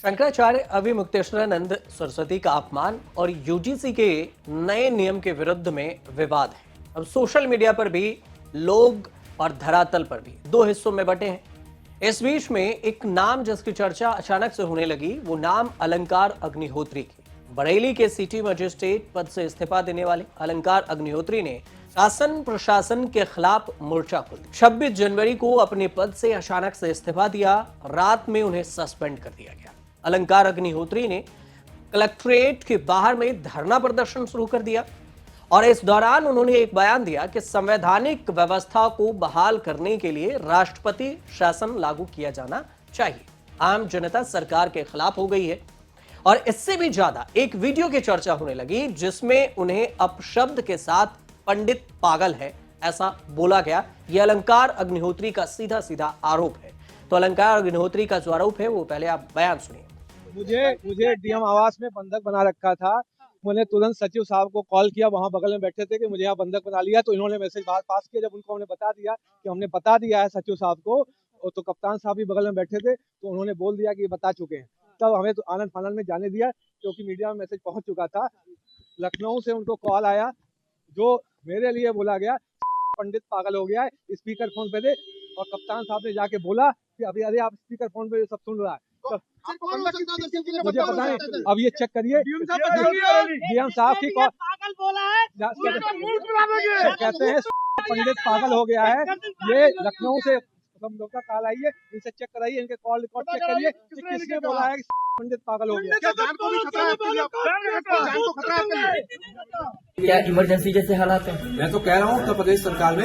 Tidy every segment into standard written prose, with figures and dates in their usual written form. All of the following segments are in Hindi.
शंकराचार्य अविमुक्तेश्वरानंद सरस्वती का अपमान और यूजीसी के नए नियम के विरुद्ध में विवाद है। अब सोशल मीडिया पर भी लोग और धरातल पर भी दो हिस्सों में बंटे हैं। इस बीच में एक नाम जिसकी चर्चा अचानक से होने लगी, वो नाम अलंकार अग्निहोत्री की। बरेली के सिटी मजिस्ट्रेट पद से इस्तीफा देने वाले अलंकार अग्निहोत्री ने शासन प्रशासन के खिलाफ मोर्चा खोल दिया। 26 जनवरी को अपने पद से अचानक से इस्तीफा दिया। रात में उन्हें सस्पेंड कर दिया गया। अलंकार अग्निहोत्री ने कलेक्ट्रेट के बाहर में धरना प्रदर्शन शुरू कर दिया और इस दौरान उन्होंने एक बयान दिया कि संवैधानिक व्यवस्था को बहाल करने के लिए राष्ट्रपति शासन लागू किया जाना चाहिए। आम जनता सरकार के खिलाफ हो गई है और इससे भी ज्यादा एक वीडियो की चर्चा होने लगी जिसमें उन्हें अपशब्द के साथ पंडित पागल है ऐसा बोला गया। यह अलंकार अग्निहोत्री का सीधा सीधा आरोप है। तो अलंकार अग्निहोत्री का जो आरोप है वो पहले आप बयान सुनिए। मुझे डीएम आवास में बंधक बना रखा था। मैंने तुरंत सचिव साहब को कॉल किया, वहां बगल में बैठे थे कि मुझे यहाँ बंधक बना लिया। तो इन्होंने मैसेज पास किया। जब उनको हमने बता दिया कि हमने बता दिया है सचिव साहब को, तो कप्तान साहब भी बगल में बैठे थे, तो उन्होंने बोल दिया कि ये बता चुके हैं। तब हमें तो आनंद फानंद में जाने दिया क्योंकि मीडिया में मैसेज पहुंच चुका था। लखनऊ से उनको कॉल आया जो मेरे लिए बोला गया पंडित पागल हो गया है, स्पीकर फोन पे दे। और कप्तान साहब ने जाके बोला कि अभी अरे आप स्पीकर फोन पे सब सुन रहा है। मुझे पता नहीं, अब ये चेक करिए डीएम साहब की पागल बोला है, कहते हैं पंडित पागल हो गया है। ये लखनऊ से हम लोग का कॉल आई है, इनसे चेक कराइए, इनके कॉल रिकॉर्ड चेक करिए कि किसने बोला है कि पंडित पागल हो गया। क्या इमरजेंसी जैसे हालात है? मैं तो कह रहा हूँ उत्तर प्रदेश सरकार में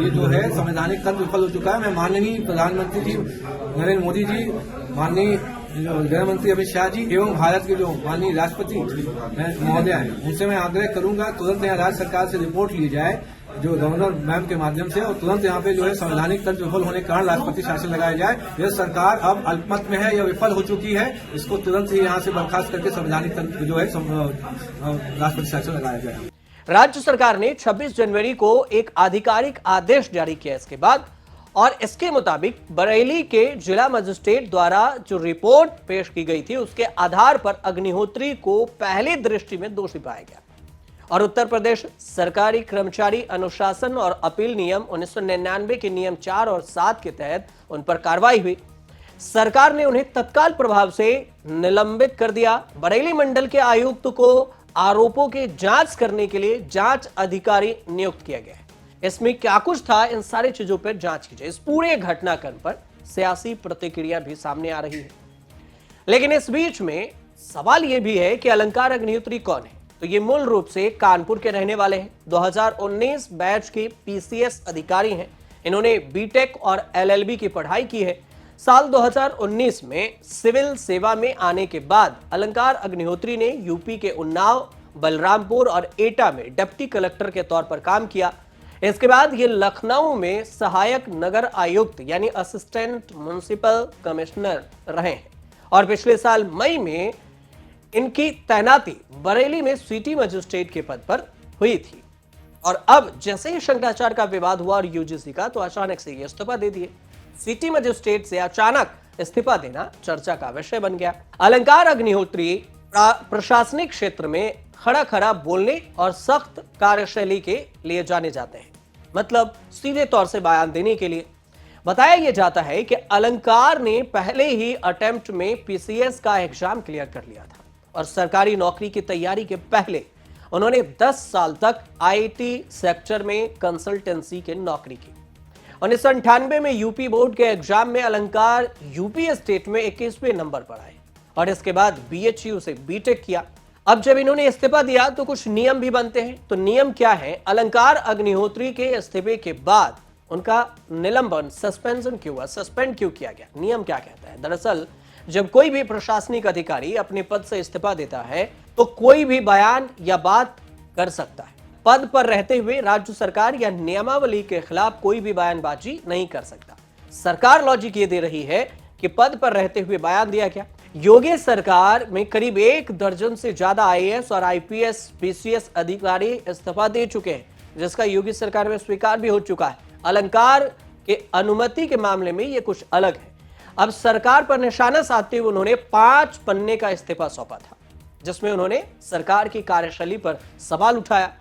ये जो है संवैधानिक तंत्र विफल हो चुका है। मैं माननीय प्रधानमंत्री जी नरेंद्र मोदी जी, माननीय गृह मंत्री अमित शाह जी एवं भारत के जो माननीय राष्ट्रपति महोदय हैं, उनसे मैं आग्रह करूंगा तुरंत यहाँ राज्य सरकार से रिपोर्ट ली जाए जो गवर्नर मैम के माध्यम से, और तुरंत यहाँ पे जो है संवैधानिक तंत्र विफल होने के कारण राष्ट्रपति शासन लगाया जाए। यह सरकार अब अल्पमत में है, यह विफल हो चुकी है। इसको तुरंत ही यहाँ से बर्खास्त करके संवैधानिक तंत्र जो है राष्ट्रपति शासन लगाया जाए। राज्य सरकार ने 26 जनवरी को एक आधिकारिक आदेश जारी किया इसके बाद, और इसके मुताबिक बरेली के जिला मजिस्ट्रेट द्वारा जो रिपोर्ट पेश की गई थी उसके आधार पर अग्निहोत्री को पहली दृष्टि में दोषी पाया गया और उत्तर प्रदेश सरकारी कर्मचारी अनुशासन और अपील नियम 1999 के नियम 4 और 7 के तहत उन पर कार्रवाई हुई। सरकार ने उन्हें तत्काल प्रभाव से निलंबित कर दिया। बरेली मंडल के आयुक्त को आरोपों की जांच करने के लिए जांच अधिकारी नियुक्त किया गया है। इसमें क्या कुछ था, इन सारी चीजों पर जांच की जाए। इस पूरे घटनाक्रम पर सियासी प्रतिक्रिया भी सामने आ रही है। लेकिन इस बीच में सवाल यह भी है कि अलंकार अग्निहोत्री कौन है। तो ये मूल रूप से कानपुर के रहने वाले हैं। 2019 बैच के पीसीएस अधिकारी हैं। इन्होंने बीटेक और एलएलबी की पढ़ाई की है। साल 2019 में सिविल सेवा में आने के बाद अलंकार अग्निहोत्री ने यूपी के उन्नाव, बलरामपुर और एटा में डिप्टी कलेक्टर के तौर पर काम किया। इसके बाद ये लखनऊ में सहायक नगर आयुक्त यानी असिस्टेंट म्युनिसिपल कमिश्नर रहे हैं और पिछले साल मई में इनकी तैनाती बरेली में सिटी मजिस्ट्रेट के पद पर हुई थी। और अब जैसे ही शंकराचार्य का विवाद हुआ और यूजीसी का, तो अचानक से ये इस्तीफा दे दिए। सिटी मजिस्ट्रेट से अचानक इस्तीफा देना चर्चा का विषय बन गया। अलंकार अग्निहोत्री प्रशासनिक क्षेत्र में खड़ा खड़ा बोलने और सख्त कार्यशैली के लिए जाने जाते हैं, मतलब सीधे तौर से बयान देने के लिए। बताया यह जाता है कि अलंकार ने पहले ही अटेम्प्ट में पीसीएस का एग्जाम क्लियर कर लिया था और सरकारी नौकरी की तैयारी के पहले उन्होंने 10 साल तक आईटी सेक्टर में कंसल्टेंसी की नौकरी की। 1998 में यूपी बोर्ड के एग्जाम में अलंकार यूपी स्टेट में 21वें नंबर पर आए और इसके बाद बीएचयू से बीटेक किया। अब जब इन्होंने इस्तीफा दिया तो कुछ नियम भी बनते हैं। तो नियम क्या है? अलंकार अग्निहोत्री के इस्तीफे के बाद उनका निलंबन, सस्पेंशन क्यों हुआ, सस्पेंड क्यों किया गया? नियम क्या कहता है? दरअसल जब कोई भी प्रशासनिक अधिकारी अपने पद से इस्तीफा देता है तो कोई भी बयान या बात कर सकता है। पद पर रहते हुए राज्य सरकार या नियमावली के खिलाफ कोई भी बयानबाजी नहीं कर सकता। सरकार लॉजिक ये दे रही है कि पद पर रहते हुए बयान दिया गया। योगी सरकार में करीब 1 दर्जन से ज्यादा आईएएस और आईपीएस पीसीएस अधिकारी इस्तीफा दे चुके हैं, जिसका योगी सरकार में स्वीकार भी हो चुका है। अलंकार के अनुमति के मामले में यह कुछ अलग है। अब सरकार पर निशाना साधते हुए उन्होंने 5 पन्ने का इस्तीफा सौंपा था, जिसमें उन्होंने सरकार की कार्यशैली पर सवाल उठाया।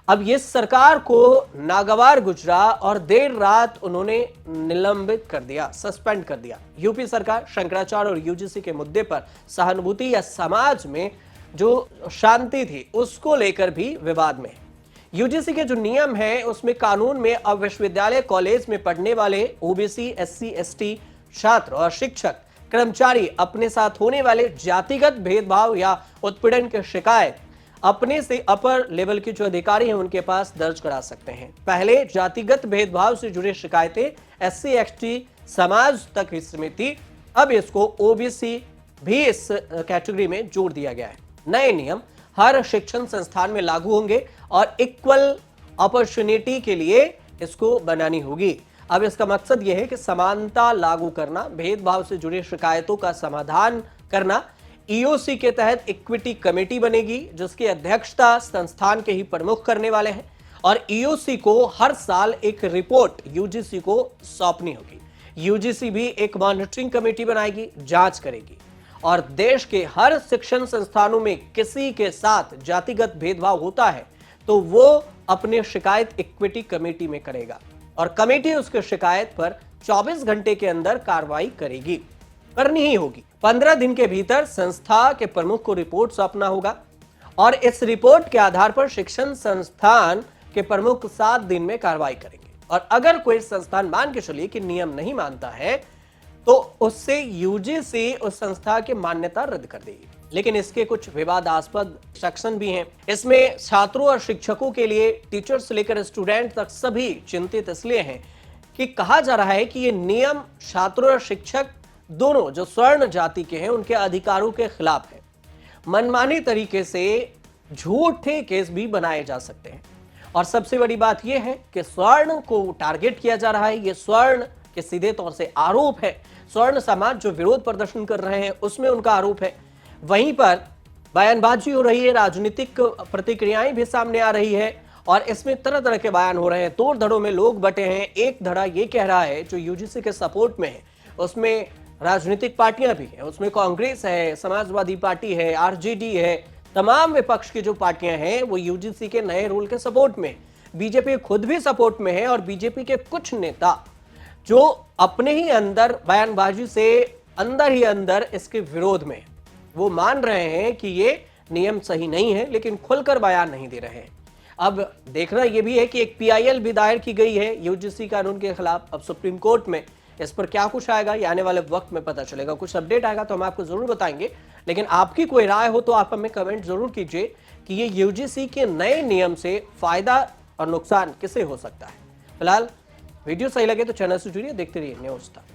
अब ये सरकार को नागवार गुजरा और देर रात उन्होंने निलंबित कर दिया, सस्पेंड कर दिया। यूपी सरकार शंकराचार्य और यूजीसी के मुद्दे पर सहानुभूति या समाज में जो शांति थी उसको लेकर भी विवाद में है। यूजीसी के जो नियम है उसमें कानून में अब विश्वविद्यालय कॉलेज में पढ़ने वाले ओबीसी, एससी, एसटी छात्र और शिक्षक कर्मचारी अपने साथ होने वाले जातिगत भेदभाव या उत्पीड़न की शिकायत अपने से अपर लेवल के जो अधिकारी हैं उनके पास दर्ज करा सकते हैं। पहले जातिगत भेदभाव से जुड़ी शिकायतें एससी, एसटी समाज तक ही सीमित थी, अब इसको ओबीसी भी इस कैटेगरी में जोड़ दिया गया है। नए नियम हर शिक्षण संस्थान में लागू होंगे और इक्वल अपॉर्चुनिटी के लिए इसको बनानी होगी। अब इसका मकसद यह है कि समानता लागू करना, भेदभाव से जुड़ी शिकायतों का समाधान करना। ईओसी के तहत इक्विटी कमेटी बनेगी जिसकी अध्यक्षता संस्थान के ही प्रमुख करने वाले हैं और ईओसी को हर साल एक रिपोर्ट यूजीसी को सौंपनी होगी। यूजीसी भी एक मॉनिटरिंग कमेटी बनाएगी, जांच करेगी और देश के हर शिक्षण संस्थानों में किसी के साथ जातिगत भेदभाव होता है तो वो अपनी शिकायत इक्विटी कमेटी में करेगा और कमेटी उसकी शिकायत पर 24 घंटे के अंदर कार्रवाई करेगी, करनी ही होगी। 15 दिन के भीतर संस्था के प्रमुख को रिपोर्ट सौंपना होगा और इस रिपोर्ट के आधार पर शिक्षण संस्थान के प्रमुख 7 दिन में कार्रवाई करेंगे और अगर कोई संस्थान मान के चलिए कि नियम नहीं मानता है तो उससे यूजीसी उस संस्था की मान्यता रद्द कर देगी। लेकिन इसके कुछ विवादास्पद सेक्शन भी हैं। इसमें छात्रों और शिक्षकों के लिए, टीचर्स से लेकर स्टूडेंट तक सभी चिंतित इसलिए हैं कि कहा जा रहा है कि ये नियम छात्रों और शिक्षक दोनों जो स्वर्ण जाति के हैं उनके अधिकारों के खिलाफ है। मनमानी तरीके से झूठे केस भी बनाए जा सकते हैं और सबसे बड़ी बात यह है कि स्वर्ण को टारगेट किया जा रहा है। ये स्वर्ण के सीधे तौर से आरोप है। स्वर्ण समाज जो विरोध प्रदर्शन कर रहे हैं उसमें उनका आरोप है। वहीं पर बयानबाजी हो रही है, राजनीतिक प्रतिक्रियाएं भी सामने आ रही है और इसमें तरह तरह के बयान हो रहे हैं। तोड़ धड़ों में लोग बटे हैं। एक धड़ा ये कह रहा है जो यूजीसी के सपोर्ट में है, उसमें राजनीतिक पार्टियां भी हैं, उसमें कांग्रेस है, समाजवादी पार्टी है, आरजेडी है, तमाम विपक्ष की जो पार्टियां हैं वो यूजीसी के नए रूल के सपोर्ट में। बीजेपी खुद भी सपोर्ट में है और बीजेपी के कुछ नेता जो अपने ही अंदर बयानबाजी से अंदर ही अंदर इसके विरोध में, वो मान रहे हैं कि ये नियम सही नहीं है लेकिन खुलकर बयान नहीं दे रहे हैं। अब देखना यह भी है कि एक पीआईएल भी दायर की गई है यूजीसी कानून के खिलाफ। अब सुप्रीम कोर्ट में इस पर क्या कुछ आएगा ये आने वाले वक्त में पता चलेगा। कुछ अपडेट आएगा तो हम आपको जरूर बताएंगे, लेकिन आपकी कोई राय हो तो आप हमें कमेंट जरूर कीजिए कि ये यूजीसी के नए नियम से फायदा और नुकसान किसे हो सकता है। फिलहाल वीडियो सही लगे तो चैनल से जुड़िए, देखते रहिए न्यूज़ तक।